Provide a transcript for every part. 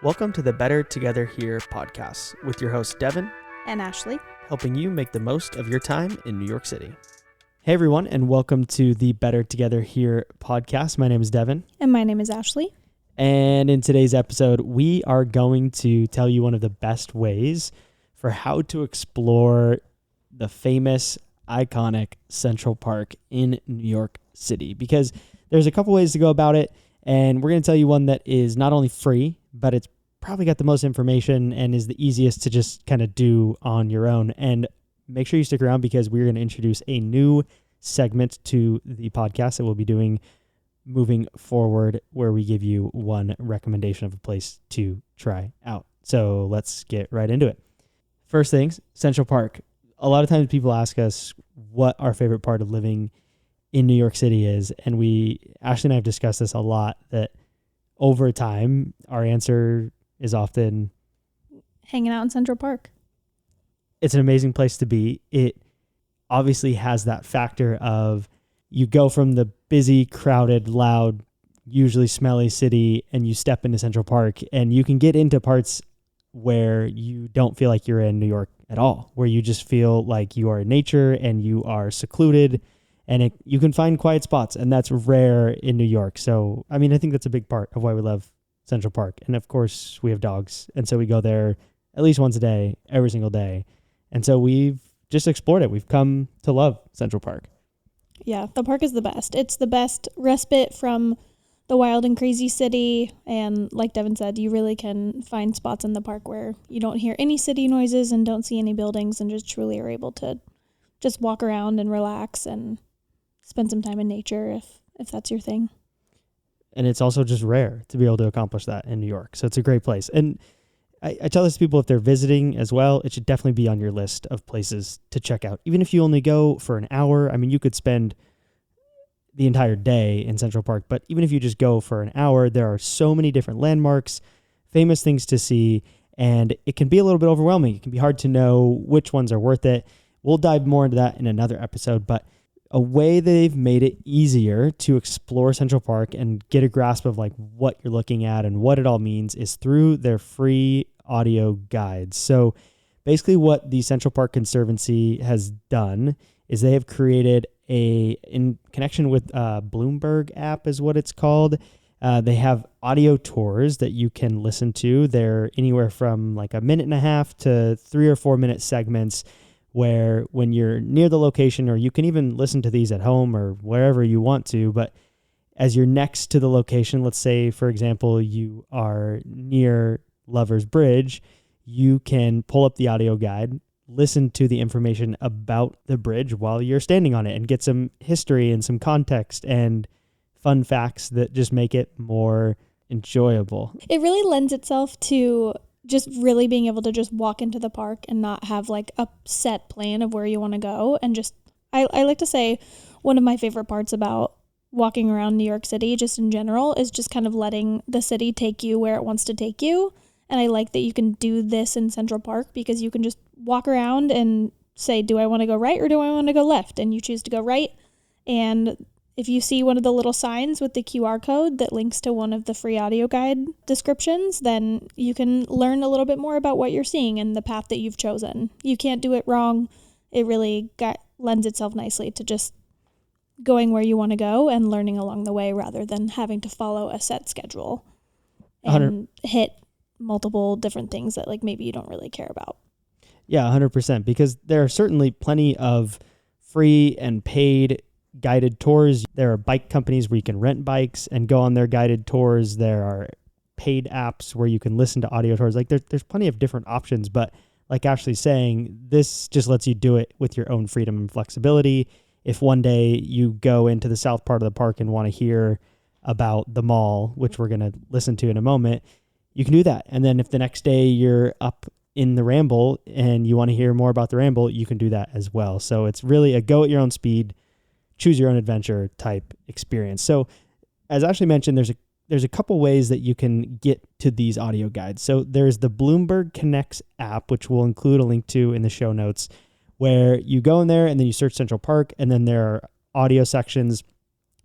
Welcome to the Better Together Here podcast with your hosts Devin and Ashley, helping you make the most of your time in New York City. Hey everyone, and welcome to the Better Together Here podcast. My name is Devin. And my name is Ashley. And in today's episode, we are going to tell you one of the best ways for how to explore the famous, iconic Central Park in New York City. Because there's a couple ways to go about it, and we're going to tell you one that is not only free, but it's probably got the most information and is the easiest to just kind of do on your own. And make sure you stick around because we're going to introduce a new segment to the podcast that we'll be doing moving forward, where we give you one recommendation of a place to try out. So let's get right into it. First things, Central Park. A lot of times people ask us what our favorite part of living in New York City is. And Ashley and I have discussed this a lot, that over time, our answer is often hanging out in Central Park. It's an amazing place to be. It obviously has that factor of you go from the busy, crowded, loud, usually smelly city, and you step into Central Park, and you can get into parts where you don't feel like you're in New York at all, where you just feel like you are in nature and you are secluded, and you can find quiet spots, and that's rare in New York. So, I mean, I think that's a big part of why we love Central Park. And of course, we have dogs, and so we go there at least once a day, every single day. And so we've just explored it. We've come to love Central Park. Yeah, the park is the best. It's the best respite from the wild and crazy city. And like Devin said, you really can find spots in the park where you don't hear any city noises and don't see any buildings, and just truly are able to just walk around and relax and spend some time in nature if that's your thing. And it's also just rare to be able to accomplish that in New York. So it's a great place. And I tell this to people, if they're visiting as well, it should definitely be on your list of places to check out. Even if you only go for an hour, I mean, you could spend the entire day in Central Park, but even if you just go for an hour, there are so many different landmarks, famous things to see, and it can be a little bit overwhelming. It can be hard to know which ones are worth it. We'll dive more into that in another episode, but a way they've made it easier to explore Central Park and get a grasp of like what you're looking at and what it all means is through their free audio guides. So basically what the Central Park Conservancy has done is they have created in connection with Bloomberg app is what it's called. They have audio tours that you can listen to. They're anywhere from like a minute and a half to 3 or 4 minute segments, where when you're near the location, or you can even listen to these at home or wherever you want to, but as you're next to the location, let's say, for example, you are near Lover's Bridge, you can pull up the audio guide, listen to the information about the bridge while you're standing on it, and get some history and some context and fun facts that just make it more enjoyable. It really lends itself to just really being able to just walk into the park and not have like a set plan of where you want to go. And just, I like to say one of my favorite parts about walking around New York City, just in general, is just kind of letting the city take you where it wants to take you. And I like that you can do this in Central Park because you can just walk around and say, do I want to go right or do I want to go left? And you choose to go right. And if you see one of the little signs with the QR code that links to one of the free audio guide descriptions, then you can learn a little bit more about what you're seeing and the path that you've chosen. You can't do it wrong. It really lends itself nicely to just going where you want to go and learning along the way rather than having to follow a set schedule and hit multiple different things that like maybe you don't really care about. Yeah, 100%, because there are certainly plenty of free and paid guided tours. There are bike companies where you can rent bikes and go on their guided tours. There are paid apps where you can listen to audio tours. Like there's plenty of different options, but like Ashley's saying, this just lets you do it with your own freedom and flexibility. If one day you go into the south part of the park and want to hear about the mall, which we're going to listen to in a moment, you can do that. And then if the next day you're up in the Ramble and you want to hear more about the Ramble, you can do that as well. So it's really a go at your own speed, choose your own adventure type experience. So as Ashley mentioned, there's a couple ways that you can get to these audio guides. So there's the Bloomberg Connects app, which we'll include a link to in the show notes, where you go in there and then you search Central Park, and then there are audio sections.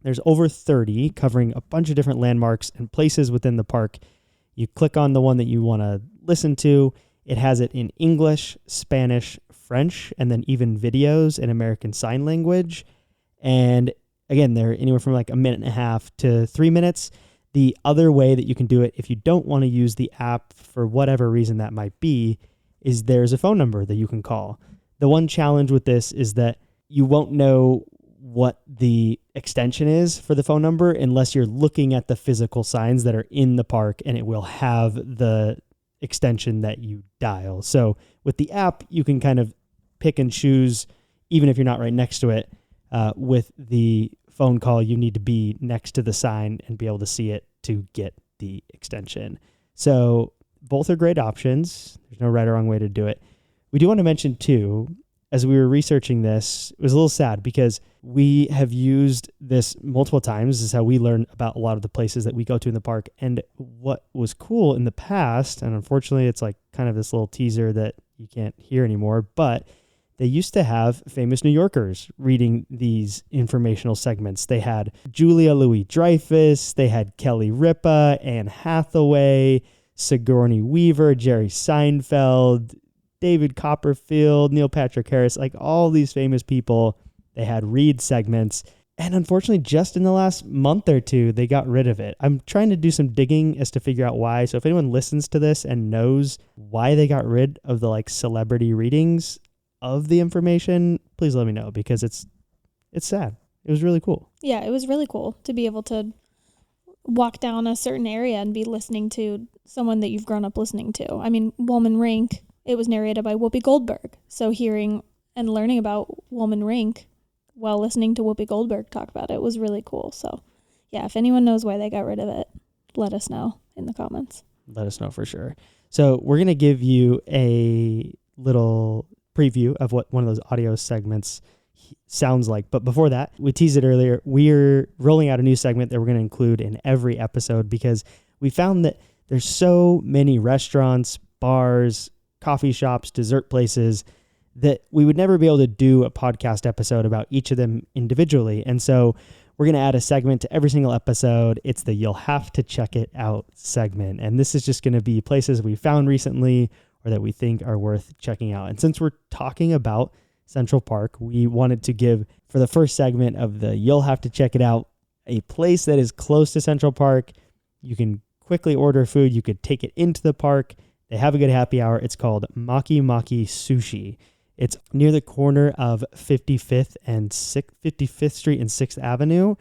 There's over 30 covering a bunch of different landmarks and places within the park. You click on the one that you want to listen to. It has it in English, Spanish, French, and then even videos in American Sign Language. And again, they're anywhere from like a minute and a half to 3 minutes. The other way that you can do it, if you don't want to use the app for whatever reason that might be, is there's a phone number that you can call. The one challenge with this is that you won't know what the extension is for the phone number unless you're looking at the physical signs that are in the park, and it will have the extension that you dial. So with the app, you can kind of pick and choose, even if you're not right next to it. With the phone call, you need to be next to the sign and be able to see it to get the extension. So both are great options. There's no right or wrong way to do it. We do want to mention too, as we were researching this, it was a little sad because we have used this multiple times. This is how we learn about a lot of the places that we go to in the park. And what was cool in the past, and unfortunately it's like kind of this little teaser that you can't hear anymore, but they used to have famous New Yorkers reading these informational segments. They had Julia Louis-Dreyfus, they had Kelly Ripa, Anne Hathaway, Sigourney Weaver, Jerry Seinfeld, David Copperfield, Neil Patrick Harris, like all these famous people. They had read segments. And unfortunately, just in the last month or two, they got rid of it. I'm trying to do some digging as to figure out why. So if anyone listens to this and knows why they got rid of the like celebrity readings of the information, please let me know, because it's sad. It was really cool. Yeah, it was really cool to be able to walk down a certain area and be listening to someone that you've grown up listening to. I mean, Woman Rink, it was narrated by Whoopi Goldberg. So hearing and learning about Woman Rink while listening to Whoopi Goldberg talk about it was really cool. So yeah, if anyone knows why they got rid of it, let us know in the comments. Let us know for sure. So we're going to give you a little preview of what one of those audio segments sounds like. But before that, we teased it earlier. We're rolling out a new segment that we're going to include in every episode because we found that there's so many restaurants, bars, coffee shops, dessert places that we would never be able to do a podcast episode about each of them individually. And so we're going to add a segment to every single episode. It's the You'll Have to Check It Out segment. And this is just going to be places we found recently or that we think are worth checking out. And since we're talking about Central Park, we wanted to give, for the first segment of the You'll Have to Check It Out, a place that is close to Central Park. You can quickly order food. You could take it into the park. They have a good happy hour. It's called Maki Maki Sushi. It's near the corner of 55th Street and 6th Avenue.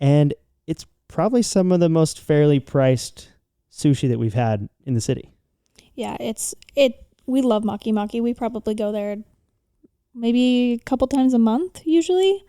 And it's probably some of the most fairly priced sushi that we've had in the city. Yeah, we love Maki Maki. We probably go there maybe a couple times a month usually.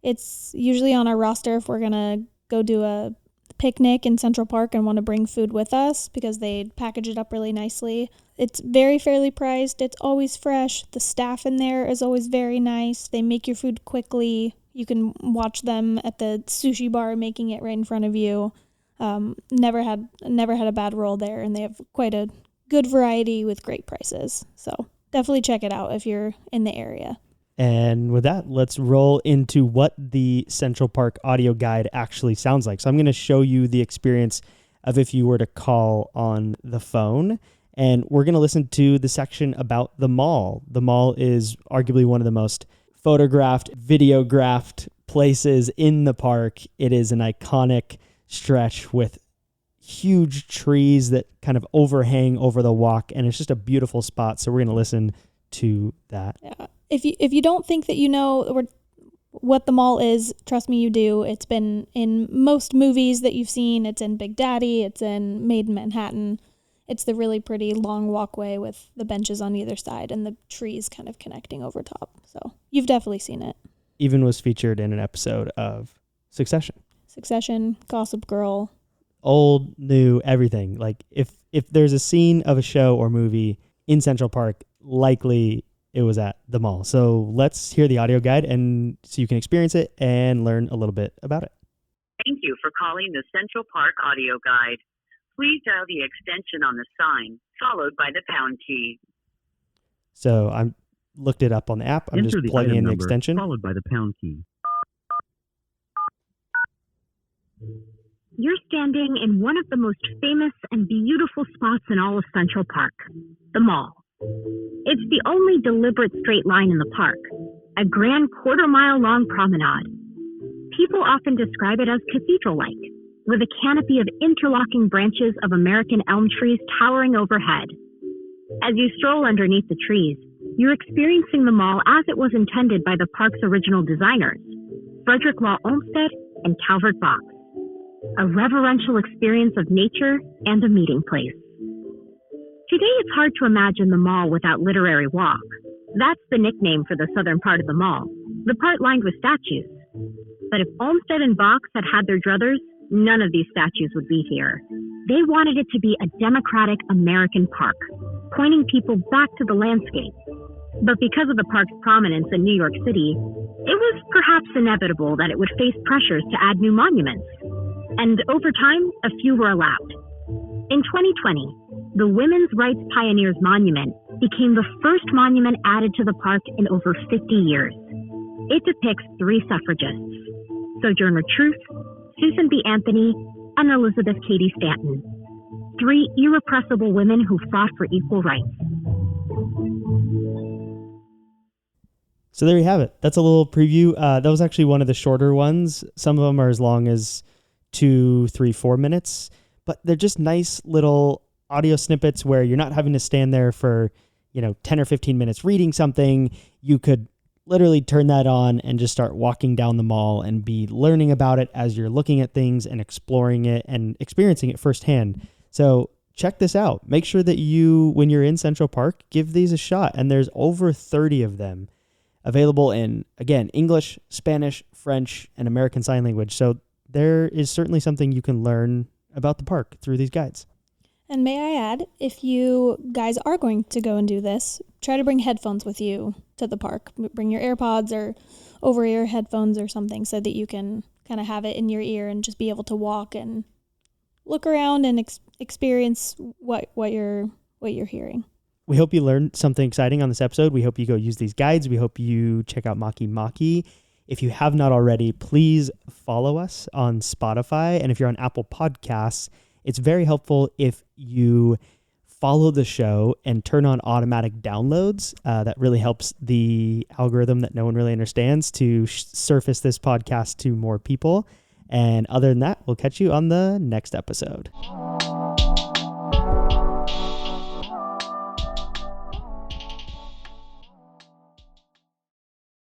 It's usually on our roster if we're going to go do a picnic in Central Park and want to bring food with us because they package it up really nicely. It's very fairly priced. It's always fresh. The staff in there is always very nice. They make your food quickly. You can watch them at the sushi bar making it right in front of you. Never had a bad roll there, and they have quite a good variety with great prices. So definitely check it out if you're in the area. And with that, let's roll into what the Central Park audio guide actually sounds like. So I'm going to show you the experience of if you were to call on the phone. And we're going to listen to the section about the mall. The mall is arguably one of the most photographed, videographed places in the park. It is an iconic stretch with huge trees that kind of overhang over the walk. And it's just a beautiful spot. So we're going to listen to that. Yeah. If you don't think that you know what the mall is, trust me, you do. It's been in most movies that you've seen. It's in Big Daddy. It's in Made in Manhattan. It's the really pretty long walkway with the benches on either side and the trees kind of connecting over top. So you've definitely seen it. Even was featured in an episode of Succession, Gossip Girl. Old, new, everything. Like if there's a scene of a show or movie in Central Park, likely it was at the mall. So let's hear the audio guide and so you can experience it and learn a little bit about it. Thank you for calling the Central Park audio guide. Please dial the extension on the sign, followed by the pound key. So I looked it up on the app. I'm Enter just the plugging item in the number, extension. followed by the pound key. You're standing in one of the most famous and beautiful spots in all of Central Park, the Mall. It's the only deliberate straight line in the park, a grand quarter-mile-long promenade. People often describe it as cathedral-like, with a canopy of interlocking branches of American elm trees towering overhead. As you stroll underneath the trees, you're experiencing the mall as it was intended by the park's original designers, Frederick Law Olmsted and Calvert Vaux. A reverential experience of nature and a meeting place. Today, it's hard to imagine the mall without Literary Walk. That's the nickname for the southern part of the mall, the part lined with statues. But if Olmsted and Vaux had had their druthers, none of these statues would be here. They wanted it to be a democratic American park, pointing people back to the landscape. But because of the park's prominence in New York City, it was perhaps inevitable that it would face pressures to add new monuments. And over time, a few were allowed. In 2020, the Women's Rights Pioneers Monument became the first monument added to the park in over 50 years. It depicts 3 suffragists, Sojourner Truth, Susan B. Anthony, and Elizabeth Cady Stanton. 3 irrepressible women who fought for equal rights. So there you have it. That's a little preview. That was actually one of the shorter ones. Some of them are as long as 2, 3, 4 minutes, but they're just nice little audio snippets where you're not having to stand there for, 10 or 15 minutes reading something. You could literally turn that on and just start walking down the mall and be learning about it as you're looking at things and exploring it and experiencing it firsthand. So check this out. Make sure that you, when you're in Central Park, give these a shot. And there's over 30 of them available in, again, English, Spanish, French, and American Sign Language. So there is certainly something you can learn about the park through these guides. And may I add, if you guys are going to go and do this, try to bring headphones with you to the park. Bring your AirPods or over-ear headphones or something so that you can kind of have it in your ear and just be able to walk and look around and experience what you're hearing. We hope you learned something exciting on this episode. We hope you go use these guides. We hope you check out Maki Maki. If you have not already, please follow us on Spotify. And if you're on Apple Podcasts, it's very helpful if you follow the show and turn on automatic downloads. That really helps the algorithm that no one really understands to surface this podcast to more people. And other than that, we'll catch you on the next episode.